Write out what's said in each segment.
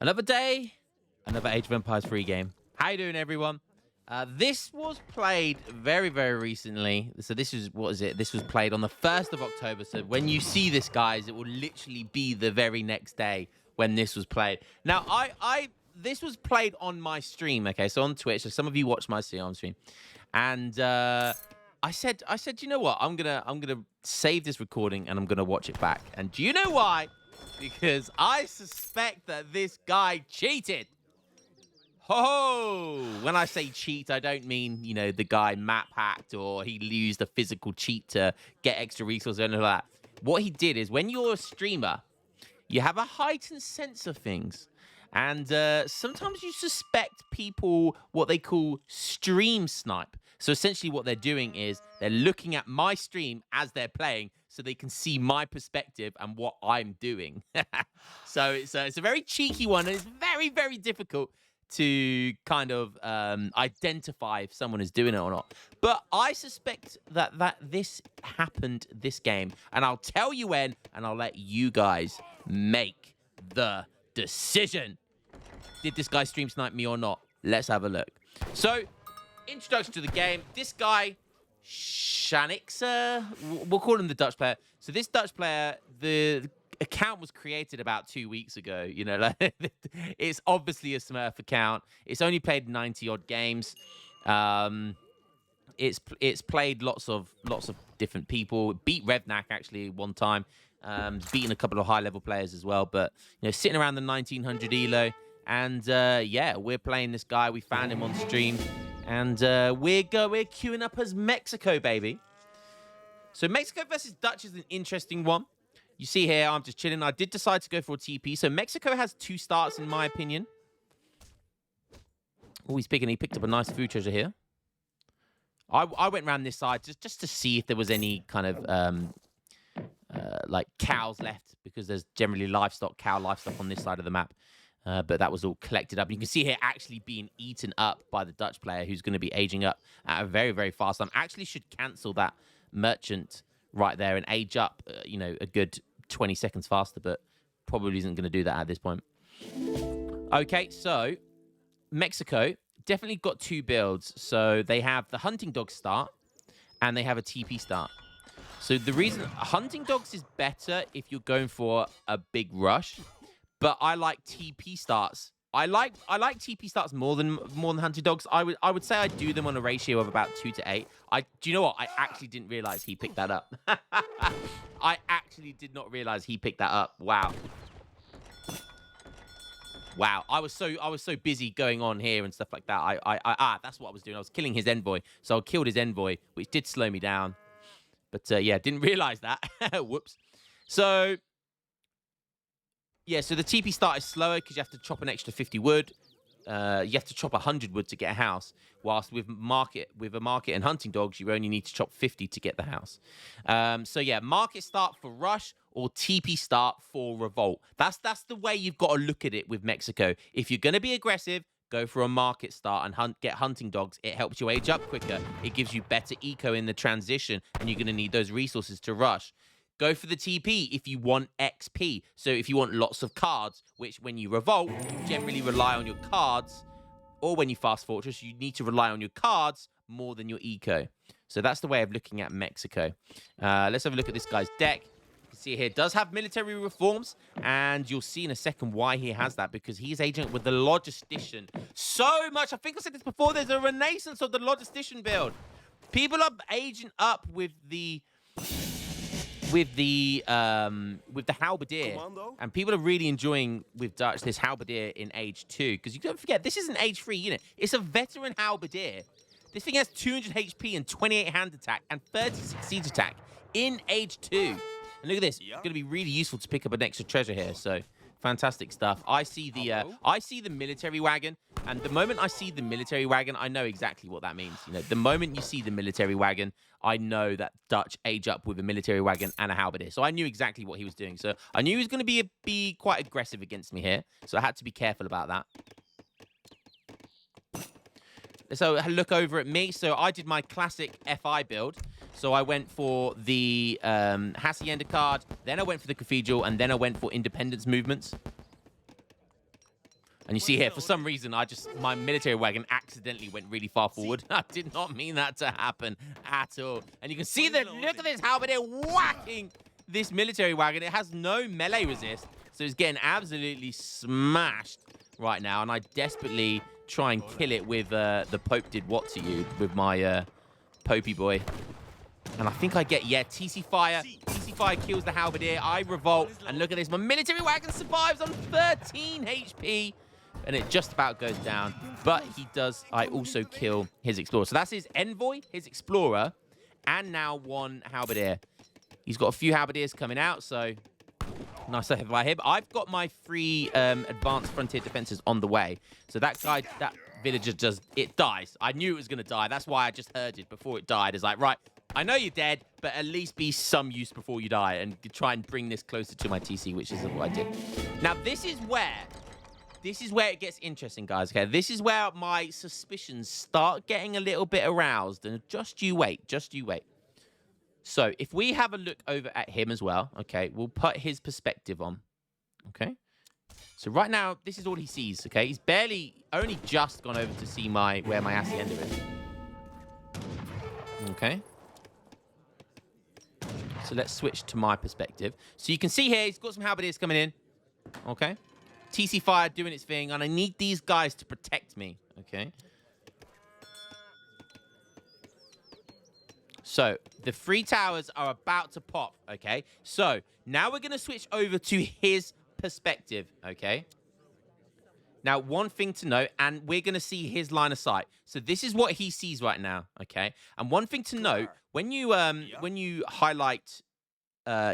Another day, another Age of Empires 3 game. How you doing, everyone? This was played very, very recently. So this is, what is it? This was played on the 1st of October. So when you see this, guys, it will literally be the very next day when this was played. Now, this was played on my stream, okay? So on Twitch. So some of you watch my stream. And I said, you know what? I'm gonna save this recording and I'm gonna watch it back. And do you know why? Because I suspect that this guy cheated. Ho! When I say cheat, I don't mean, you know, the guy map hacked or he used a physical cheat to get extra resources or anything like that. What he did is, when you're a streamer, you have a heightened sense of things. And sometimes you suspect people what they call stream snipe. So essentially what they're doing is they're looking at my stream as they're playing so they can see my perspective and what I'm doing. So it's a very cheeky one, and it's very, very difficult to kind of identify if someone is doing it or not. But I suspect that this happened this game, and I'll tell you when, and I'll let you guys make the decision. Did this guy stream snipe me or not? Let's have a look. So, introduction to the game. This guy, Shanixer, we'll call him the Dutch player. So this Dutch player, the account was created about 2 weeks ago. You know, like, it's obviously a Smurf account. It's only played 90-odd games. It's played lots of different people. It beat Revnak actually one time. Beaten a couple of high-level players as well. But you know, sitting around the 1900 elo. And yeah, we're playing this guy. We found him on stream. And we're queuing up as Mexico, baby. So Mexico versus Dutch is an interesting one. You see here, I'm just chilling. I did decide to go for a TP. So Mexico has 2 starts, in my opinion. Oh, he picked up a nice food treasure here. I went around this side just to see if there was any kind of like cows left, because there's generally cow livestock on this side of the map. But that was all collected up. You can see here actually being eaten up by the Dutch player, who's going to be aging up at a very, very fast time. Actually should cancel that merchant right there and age up, you know, a good 20 seconds faster, but probably isn't going to do that at this point. Okay, so Mexico definitely got 2 builds. So they have the hunting dog start and they have a TP start. So the reason hunting dogs is better if you're going for a big rush. But I like TP starts. I like TP starts more than hunting dogs. I would say I do them on a ratio of about 2 to 8. Do you know what? I actually didn't realize he picked that up. I actually did not realize he picked that up. Wow. Wow. I was so busy going on here and stuff like that. That's what I was doing. I was killing his envoy. So I killed his envoy, which did slow me down. But yeah, didn't realize that. Whoops. So yeah, so the TP start is slower because you have to chop an extra 50 wood. You have to chop 100 wood to get a house. Whilst with a market and hunting dogs, you only need to chop 50 to get the house. So yeah, market start for rush or TP start for revolt. That's the way you've got to look at it with Mexico. If you're going to be aggressive, go for a market start and get hunting dogs. It helps you age up quicker. It gives you better eco in the transition, and you're going to need those resources to rush. Go for the TP if you want XP. So if you want lots of cards, which when you revolt, you generally rely on your cards, or when you fast fortress, you need to rely on your cards more than your eco. So that's the way of looking at Mexico. Let's have a look at this guy's deck. You can see here, does have military reforms, and you'll see in a second why he has that, because he's agent with the logistician. So much, I think I said this before, there's a renaissance of the logistician build. People are aging up with the halberdier, and people are really enjoying with Dutch this halberdier in age 2, because you don't forget this is an age 3 unit. It's a veteran halberdier. This thing has 200 HP and 28 hand attack and 36 siege attack in age 2. And look at this, it's going to be really useful to pick up an extra treasure here. So fantastic stuff. I see the military wagon, and the moment I see the military wagon, I know exactly what that means. You know, the moment you see the military wagon, I know that Dutch age up with a military wagon and a halberdier. So I knew exactly what he was doing. So I knew he was going to be quite aggressive against me here. So I had to be careful about that. So look over at me. So I did my classic FI build. So I went for the Hacienda card, then I went for the Cathedral, and then I went for Independence movements. And you see here, for some reason, my military wagon accidentally went really far forward. I did not mean that to happen at all. And you can see that, look at this halberdier whacking this military wagon. It has no melee resist, so it's getting absolutely smashed right now. And I desperately try and kill it with the Pope did what to you with my Popey boy. And I think I get, yeah, TC Fire. TC Fire kills the halberdier. I revolt. And look at this. My military wagon survives on 13 HP. And it just about goes down. But he does, I also kill his explorer. So that's his envoy, his explorer, and now one halberdier. He's got a few halberdiers coming out, so nice effort by him. I've got my 3 advanced frontier defenses on the way. So that guy, that villager it dies. I knew it was going to die. That's why I just heard it before it died. It's like, right, I know you're dead, but at least be some use before you die and try and bring this closer to my TC, which is what I did. Now, this is where it gets interesting, guys, okay? This is where my suspicions start getting a little bit aroused. And just you wait. Just you wait. So, if we have a look over at him as well, okay, we'll put his perspective on, okay? So, right now, this is all he sees, okay? He's only just gone over to see where my hacienda is. Okay? So, let's switch to my perspective. So, you can see here, he's got some halberdiers coming in, okay? TC Fire doing its thing, and I need these guys to protect me, okay? So, the 3 towers are about to pop, okay? So, now we're going to switch over to his perspective, okay? Now, one thing to note, and we're going to see his line of sight. So, this is what he sees right now, okay? And one thing to note, when you highlight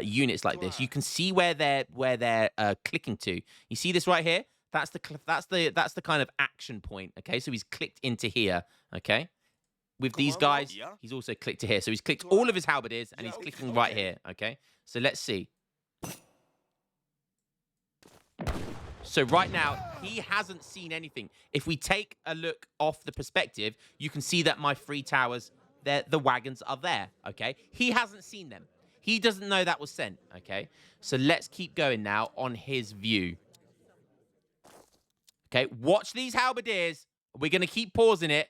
units like this, you can see where they're clicking to. You see this right here? That's the kind of action point, okay? So, he's clicked into here, okay? With these guys, he's also clicked to here. So he's clicked all of his halberdiers, and he's clicking right here, okay? So let's see. So right now, he hasn't seen anything. If we take a look off the perspective, you can see that my 3 towers, the wagons are there, okay? He hasn't seen them. He doesn't know that was sent, okay? So let's keep going now on his view. Okay, watch these halberdiers. We're going to keep pausing it.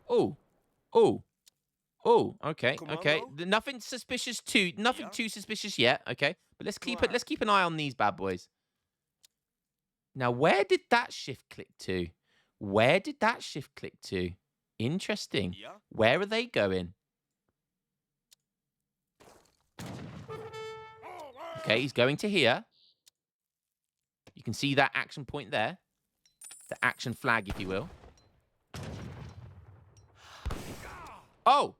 Oh, okay, okay. Nothing suspicious nothing too suspicious yet, okay? But let's keep an eye on these bad boys. Now, where did that shift click to? Where did that shift click to? Interesting. Where are they going? Okay, he's going to here. You can see that action point there. The action flag, if you will. Oh,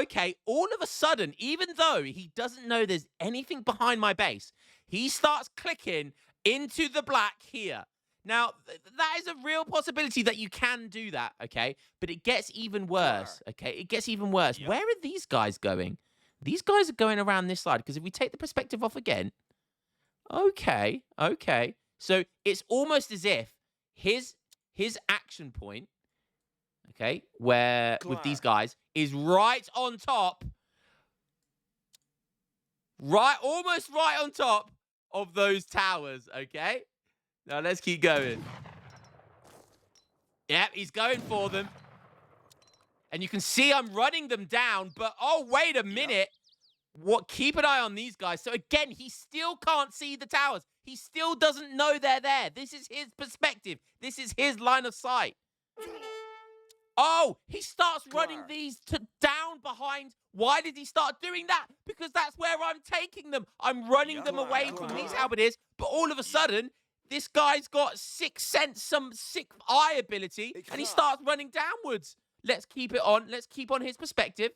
okay. All of a sudden, even though he doesn't know there's anything behind my base, he starts clicking into the black here. Now, that is a real possibility that you can do that, okay? But it gets even worse, okay? It gets even worse. Where are these guys going? These guys are going around this side, because if we take the perspective off again... Okay. So, it's almost as if his action point, okay, where with these guys is right on top, almost right on top of those towers, okay? Now let's keep going. Yep, he's going for them. And you can see I'm running them down, but oh, wait a minute. What? Keep an eye on these guys. So again, he still can't see the towers. He still doesn't know they're there. This is his perspective. This is his line of sight. Oh, he starts running these down behind. Why did he start doing that? Because that's where I'm taking them. I'm running them away from these halberdiers. But all of a sudden, this guy's got sixth sense, some sick eye ability, and he starts running downwards. Let's keep it on. Let's keep on his perspective.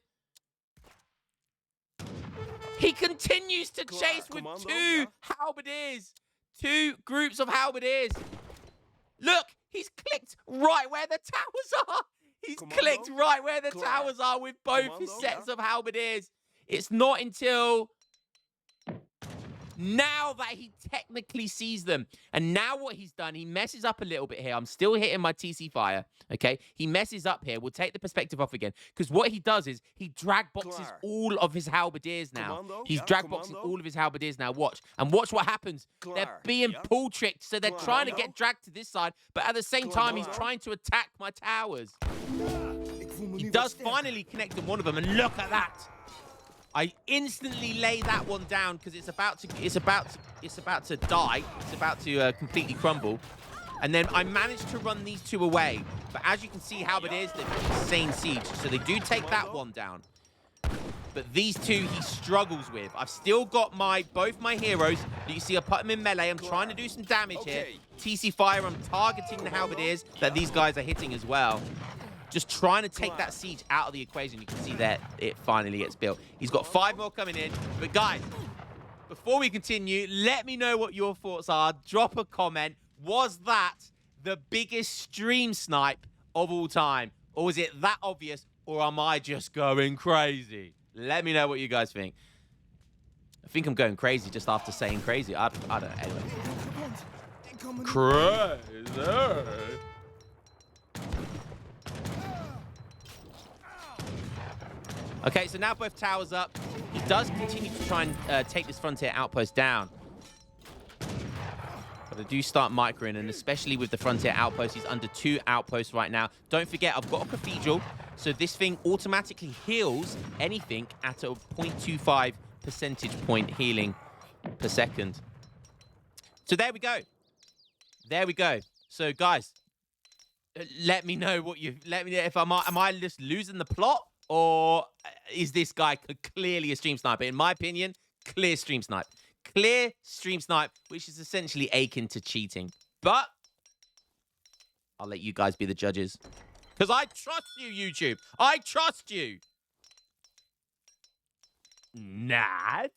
He continues to chase with 2 halberdiers. 2 groups of halberdiers. Look, he's clicked right where the towers are. He's clicked right where the towers are with both his sets of halberdiers. It's not until Now that he technically sees them. And now what he's done, he messes up a little bit here. I'm still hitting my TC fire, okay? He messes up here. We'll take the perspective off again. Because what he does is he drag boxes all of his halberdiers now. He's drag boxing all of his halberdiers now. Watch. And watch what happens. They're being pull tricked. So they're trying to get dragged to this side. But at the same time, he's trying to attack my towers. He does finally connect on one of them. And look at that. I instantly lay that one down because it's about to die. It's about to completely crumble. And then I managed to run these two away. But as you can see how it is, they've insane siege. So they do take that one down. But these two he struggles with. I've still got both my heroes. You see I put them in melee. I'm trying to do some damage here. TC fire, I'm targeting the halberdiers that these guys are hitting as well. Just trying to take that siege out of the equation. You can see that it finally gets built. He's got 5 more coming in. But guys, before we continue, let me know what your thoughts are. Drop a comment. Was that the biggest stream snipe of all time? Or was it that obvious? Or am I just going crazy? Let me know what you guys think. I think I'm going crazy just after saying crazy. I don't know. Anyway. Crazy. Okay, so now both towers up. He does continue to try and take this frontier outpost down. But I do start microing, and especially with the frontier outpost, he's under 2 outposts right now. Don't forget, I've got a cathedral, so this thing automatically heals anything at a 0.25 percentage point healing per second. So there we go. There we go. So guys, let me know what you... Let me know if am I just losing the plot? Or is this guy clearly a stream sniper? In my opinion, clear stream snipe. Clear stream snipe, which is essentially akin to cheating. But I'll let you guys be the judges. Because I trust you, YouTube. I trust you. Not.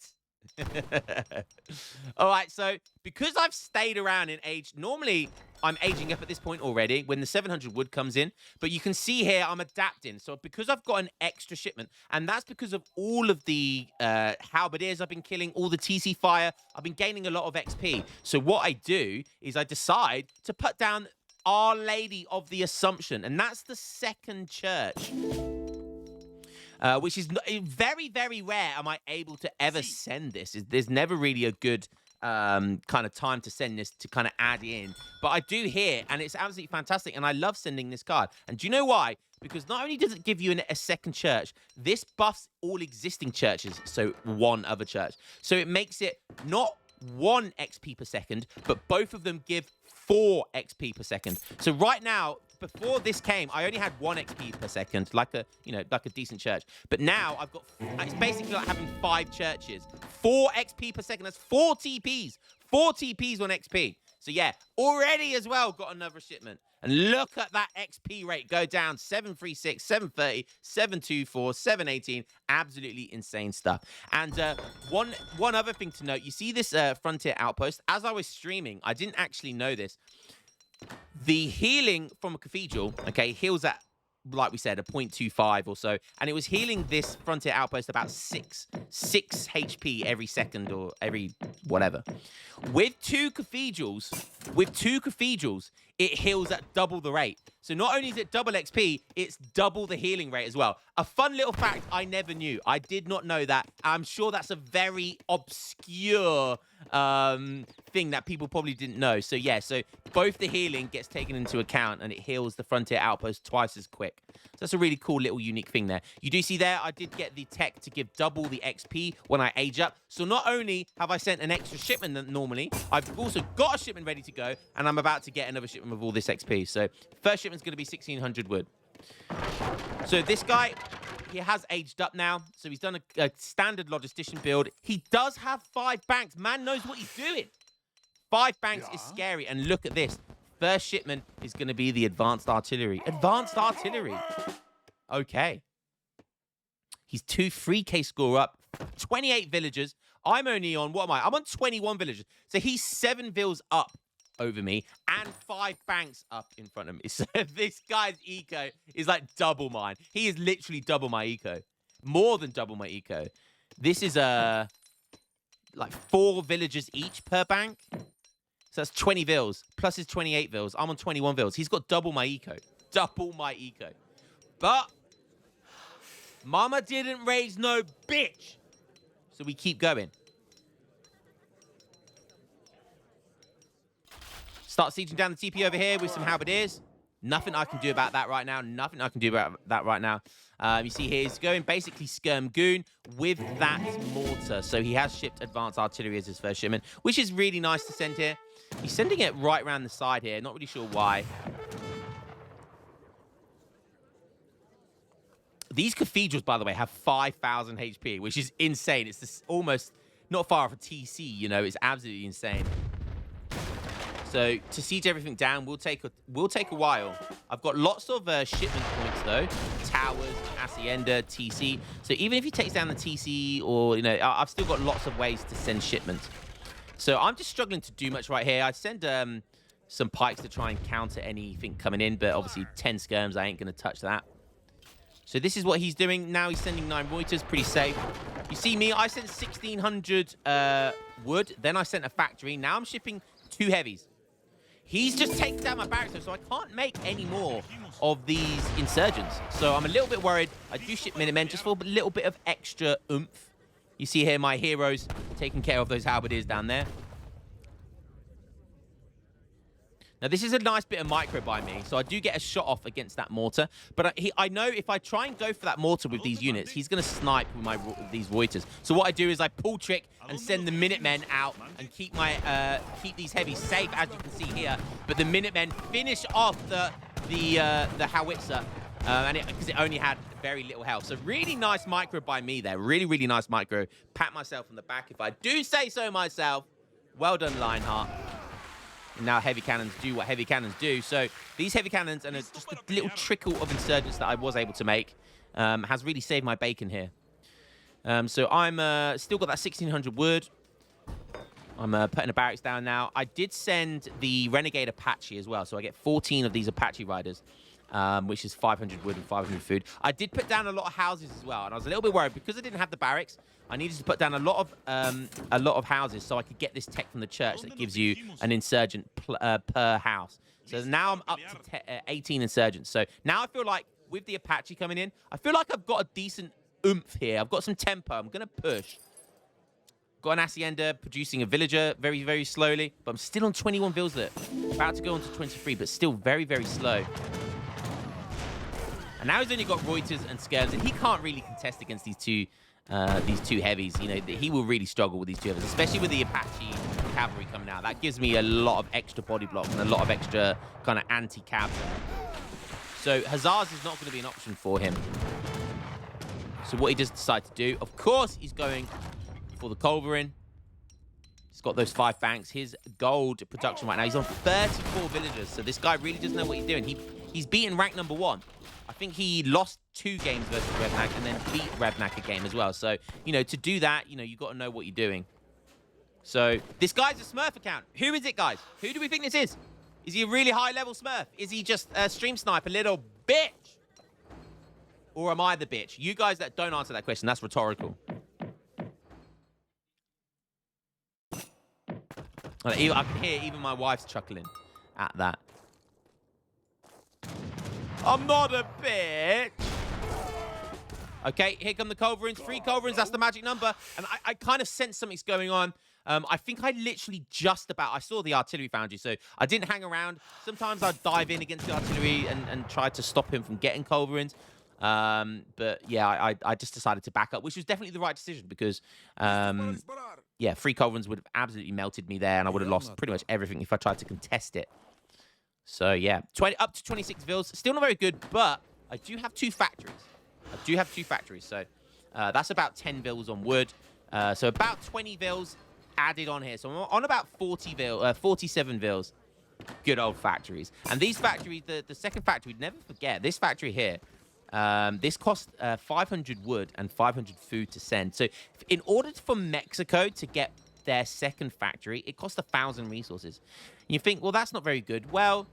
All right, so because I've stayed around in age, normally I'm aging up at this point already when the 700 wood comes in, but you can see here I'm adapting. So because I've got an extra shipment, and that's because of all of the halberdiers I've been killing, all the TC fire, I've been gaining a lot of XP. So what I do is I decide to put down Our Lady of the Assumption, and that's the 2nd church. Which is very, very rare am I able to ever send this. There's never really a good kind of time to send this to kind of add in. But I do here, and it's absolutely fantastic, and I love sending this card. And do you know why? Because not only does it give you a 2nd church, this buffs all existing churches, so 1 other church. So it makes it not 1 XP per second, but both of them give 4 XP per second. So right now, before this came, I only had 1 XP per second, like a decent church. But now I've got, it's basically like having 5 churches. 4 XP per second, that's 4 TPs. 4 TPs on XP. So yeah, already as well got another shipment. And look at that XP rate go down. 736, 730, 724, 718. Absolutely insane stuff. And one other thing to note, you see this frontier outpost? As I was streaming, I didn't actually know this. The healing from a cathedral, okay, heals at, like we said, a 0.25 or so. And it was healing this frontier outpost about 6 HP every second or every whatever. With two cathedrals, it heals at double the rate. So not only is it double XP, it's double the healing rate as well. A fun little fact I never knew. I did not know that. I'm sure that's a very obscure thing that people probably didn't know. So yeah, so both the healing gets taken into account and it heals the frontier outpost twice as quick. So that's a really cool little unique thing there. You do see there, I did get the tech to give double the XP when I age up. So not only have I sent an extra shipment than normally, I've also got a shipment ready to go, and I'm about to get another shipment with all this XP. So first shipment's going to be 1600 wood. So this guy, he has aged up now. So he's done a standard logistician build. He does have 5 banks. Man knows what he's doing. 5 banks is scary. And look at this. First shipment is going to be the advanced artillery. Advanced artillery. Okay. He's 2 3K score up. 28 villagers. I'm only on, what am I? I'm on 21 villagers. So he's 7 vills up over me and 5 banks up in front of me. So this guy's eco is like double mine. He is literally double my eco. More than double my eco. This is like 4 villagers each per bank. So that's 20 vils, plus his 28 vils. I'm on 21 vils. He's got double my eco. Double my eco. But Mama didn't raise no bitch. So we keep going. Start sieging down the TP over here with some halberdiers. Nothing I can do about that right now. Nothing I can do about that right now. You see here, he's going basically skirm goon with that mortar. So he has shipped advanced artillery as his first shipment, which is really nice to send here. He's sending it right around the side here. Not really sure why. These cathedrals, by the way, have 5,000 HP, which is insane. It's just almost not far off a TC, you know. It's absolutely insane. So to siege everything down will take a while. I've got lots of shipment points though, towers, hacienda, TC. So even if he takes down the TC, or you know, I've still got lots of ways to send shipments. So I'm just struggling to do much right here. I send some pikes to try and counter anything coming in, but obviously 10 skirms, I ain't gonna touch that. So this is what he's doing now. He's sending 9 Reuters, pretty safe. You see me, I sent 1,600 wood, then I sent a factory. Now I'm shipping 2 heavies. He's just taken down my barracks, so I can't make any more of these insurgents. So I'm a little bit worried. I do ship Minutemen just for a little bit of extra oomph. You see here my heroes taking care of those halberdiers down there. Now, this is a nice bit of micro by me, so I do get a shot off against that mortar. But I know if I try and go for that mortar with these units, he's going to snipe with these Reuters. So what I do is I pull trick and send the Minutemen out and keep these heavies safe, as you can see here. But the Minutemen finish off the howitzer, because it only had very little health. So really nice micro by me there. Really, really nice micro. Pat myself on the back if I do say so myself. Well done, Lionheart. Now heavy cannons do what heavy cannons do. So these heavy cannons and just a little trickle of insurgents that I was able to make has really saved my bacon here. So I'm still got that 1,600 wood. I'm putting the barracks down now. I did send the Renegade Apache as well. So I get 14 of these Apache riders, which is 500 wood and 500 food. I did put down a lot of houses as well. And I was a little bit worried because I didn't have the barracks. I needed to put down a lot of houses so I could get this tech from the church that gives you an insurgent per house. So now I'm up to 18 insurgents. So now I feel like with the Apache coming in, I feel like I've got a decent oomph here. I've got some tempo. I'm going to push. Got an hacienda producing a villager very, very slowly. But I'm still on 21 vills there. About to go on to 23, but still very, very slow. And now he's only got Reuters and skirms, and he can't really contest against these two heavies. You know, he will really struggle with these two heavies, especially with the Apache cavalry coming out. That gives me a lot of extra body blocks and a lot of extra kind of anti-cav. So Hussars is not going to be an option for him. So what he does decide to do, of course, he's going for the culverin. He's got those 5 banks. His gold production right now, he's on 34 villagers. So this guy really doesn't know what he's doing. He's beaten rank number 1. I think he lost 2 games versus Revnak and then beat Revnak a game as well. So, you know, to do that, you know, you got to know what you're doing. So this guy's a Smurf account. Who is it, guys? Who do we think this is? Is he a really high-level Smurf? Is he just a stream snipe, a little bitch? Or am I the bitch? You guys that don't answer that question, that's rhetorical. I can hear even my wife's chuckling at that. I'm not a bitch. Okay, here come the culverins. 3 culverins, that's the magic number. And I kind of sense something's going on. I think I literally I saw the artillery foundry, so I didn't hang around. Sometimes I'd dive in against the artillery and try to stop him from getting culverins. But yeah, I just decided to back up, which was definitely the right decision because, yeah, 3 culverins would have absolutely melted me there and I would have lost pretty much everything if I tried to contest it. So yeah, up to 26 vils. Still not very good, but I do have 2 factories. So that's about 10 vils on wood. So about 20 vils added on here. So I'm on about 47 vils. Good old factories. And these factories, the second factory, never forget, this factory here, this cost 500 wood and 500 food to send. So in order for Mexico to get their second factory, it cost 1,000 resources. And you think, well, that's not very good. Well,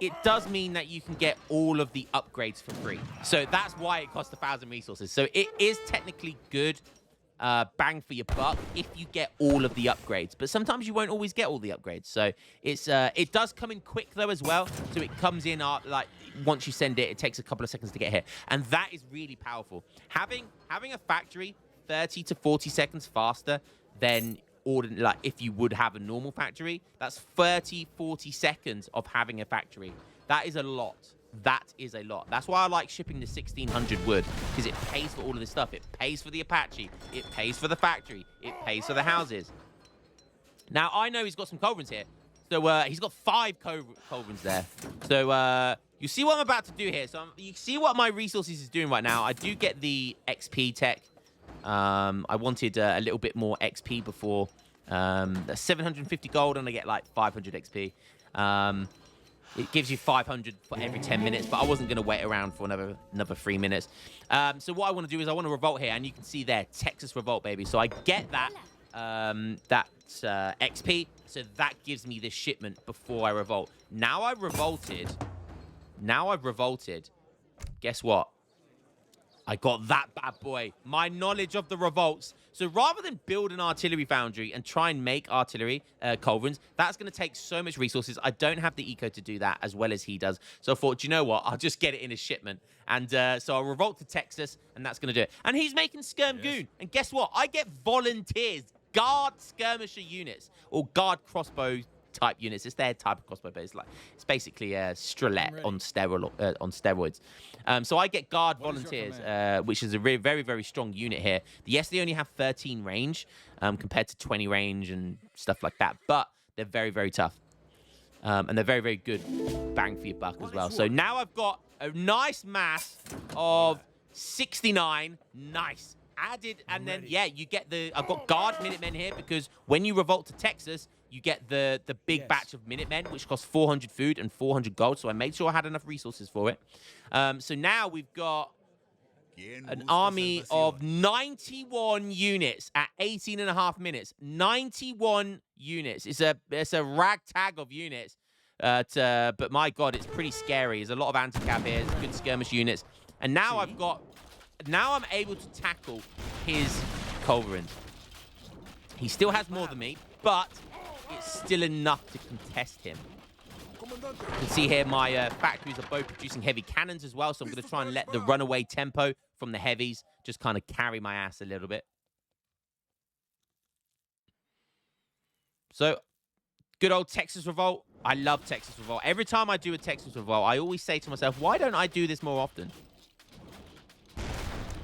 it does mean that you can get all of the upgrades for free. So that's why it costs 1,000 resources. So it is technically good. bang for your buck if you get all of the upgrades. But sometimes you won't always get all the upgrades. So it's it does come in quick though as well. So it comes in like once you send it, it takes a couple of seconds to get here, and that is really powerful. Having a factory 30 to 40 seconds faster than like if you would have a normal factory, that's 30-40 seconds of having a factory. That is a lot. That is a lot. That's why I like shipping the 1600 wood, because it pays for all of this stuff. It pays for the Apache, it pays for the factory, it pays for the houses. Now I know he's got some culverins here, so he's got 5 culverins there. So you see what I'm about to do here. So you see what my resources is doing right now. I do get the XP tech. I wanted a little bit more XP before. 750 gold, and I get like 500 XP. It gives you 500 for every 10 minutes, but I wasn't going to wait around for another 3 minutes. So what I want to do is I want to revolt here, and you can see there, Texas Revolt, baby. So I get that XP, so that gives me this shipment before I revolt. Now I've revolted. Guess what? I got that bad boy. My knowledge of the revolts. So rather than build an artillery foundry and try and make artillery culverins, that's going to take so much resources. I don't have the eco to do that as well as he does. So I thought, do you know what? I'll just get it in a shipment. And so I'll revolt to Texas, and that's going to do it. And he's making Skirm Goon. And guess what? I get volunteers, guard skirmisher units, or guard crossbow type units. It's their type of crossbow, but it's basically a Strelette on steroids. So I get guard volunteers, which is a very, very, very strong unit here. Yes, they only have 13 range compared to 20 range and stuff like that, but they're very, very tough. And they're very, very good bang for your buck as well. So now I've got a nice mass of 69. Nice. Added, and then, yeah, you get I've got guard Minutemen here, because when you revolt to Texas, you get the big batch of Minutemen, which costs 400 food and 400 gold. So I made sure I had enough resources for it. So now we've got an army of 91 units at 18.5 minutes. 91 units. It's a ragtag of units. But my God, it's pretty scary. There's a lot of anti-cav here. There's good skirmish units. And now I'm able to tackle his culverins. He still has more than me, but it's still enough to contest him. You can see here my factories are both producing heavy cannons as well, so I'm going to try and let the runaway tempo from the heavies just kind of carry my ass a little bit. So, good old Texas Revolt. I love Texas Revolt. Every time I do a Texas Revolt, I always say to myself, why don't I do this more often?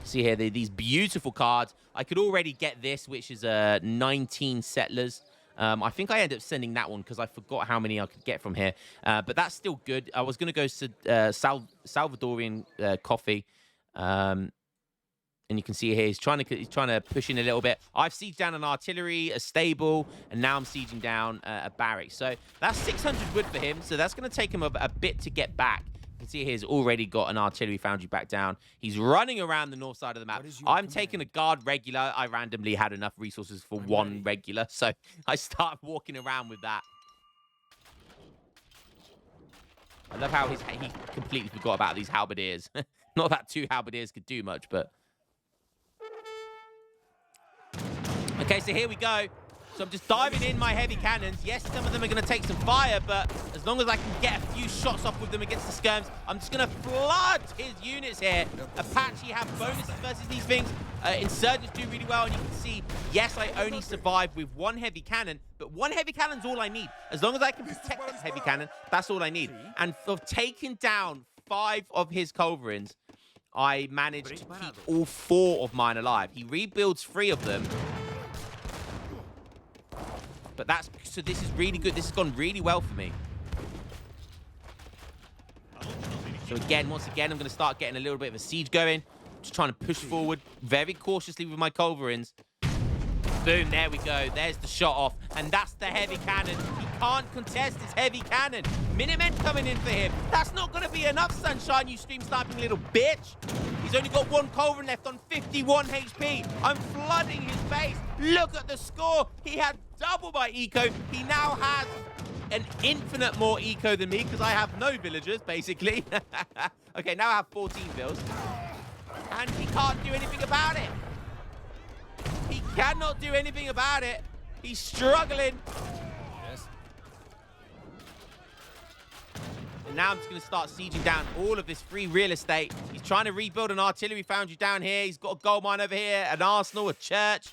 See here, these beautiful cards. I could already get this, which is 19 settlers. I think I ended up sending that one because I forgot how many I could get from here. But that's still good. I was going to go to Salvadorian coffee. And you can see here, he's trying to push in a little bit. I've sieged down an artillery, a stable, and now I'm sieging down a barrack. So that's 600 wood for him. So that's going to take him a bit to get back. You can see here he's already got an artillery foundry back down. He's running around the north side of the map. I'm taking a guard regular. I randomly had enough resources for one regular, so I start walking around with that. I love how he completely forgot about these halberdiers. Not that 2 halberdiers could do much, but... Okay, so here we go. So I'm just diving in my heavy cannons. Yes, some of them are going to take some fire, but as long as I can get a few shots off with them against the skirms, I'm just going to flood his units here. Apache have bonuses versus these things. Insurgents do really well, and you can see, yes, I only survived with 1 heavy cannon, but 1 heavy cannon's all I need. As long as I can protect this heavy cannon, that's all I need. And for taking down 5 of his culverins, I managed to keep all 4 of mine alive. He rebuilds 3 of them. But so this is really good. This has gone really well for me. So once again, I'm going to start getting a little bit of a siege going. Just trying to push forward very cautiously with my culverins. Boom, there we go. There's the shot off. And that's the heavy cannon. He can't contest his heavy cannon. Minutemen coming in for him. That's not going to be enough, Sunshine, you stream sniping little bitch. He's only got 1 culverin left on 51 HP. I'm flooding his base. Look at the score. He had double my eco. He now has an infinite more eco than me because I have no villagers, basically. Okay, now I have 14 vills. And he can't do anything about it. He cannot do anything about it. He's struggling. Yes. And now I'm just going to start sieging down all of this free real estate. He's trying to rebuild an artillery foundry down here. He's got a gold mine over here, an arsenal, a church.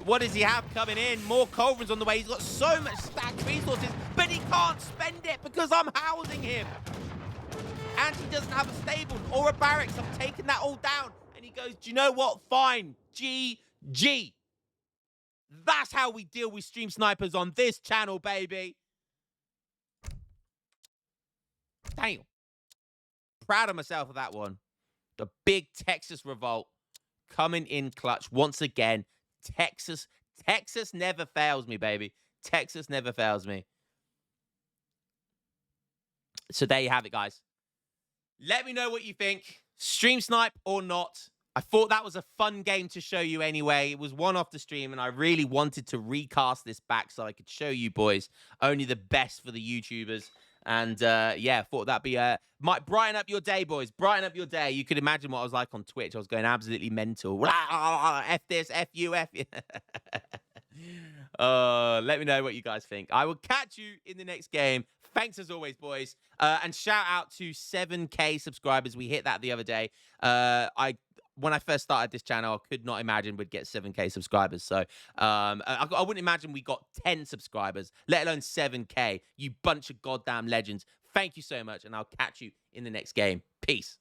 What does he have coming in? More cauldrons on the way. He's got so much stacked resources, but he can't spend it because I'm housing him. And he doesn't have a stable or a barracks. I'm taking that all down. And he goes, do you know what? Fine. GG. That's how we deal with stream snipers on this channel, baby. Damn. Proud of myself for that one. The big Texas revolt coming in clutch once again. Texas never fails me, baby. Texas never fails me. So there you have it, guys. Let me know what you think. Stream snipe or not. I thought that was a fun game to show you anyway. It was one off the stream, and I really wanted to recast this back so I could show you boys only the best for the YouTubers. And yeah, thought that'd be might brighten up your day, boys. Brighten up your day. You could imagine what I was like on Twitch. I was going absolutely mental. F this, F you, F you. Let me know what you guys think. I will catch you in the next game. Thanks as always, boys. And shout out to 7K subscribers. We hit that the other day. When I first started this channel, I could not imagine we'd get 7K subscribers. So I wouldn't imagine we got 10 subscribers, let alone 7K. You bunch of goddamn legends. Thank you so much, and I'll catch you in the next game. Peace.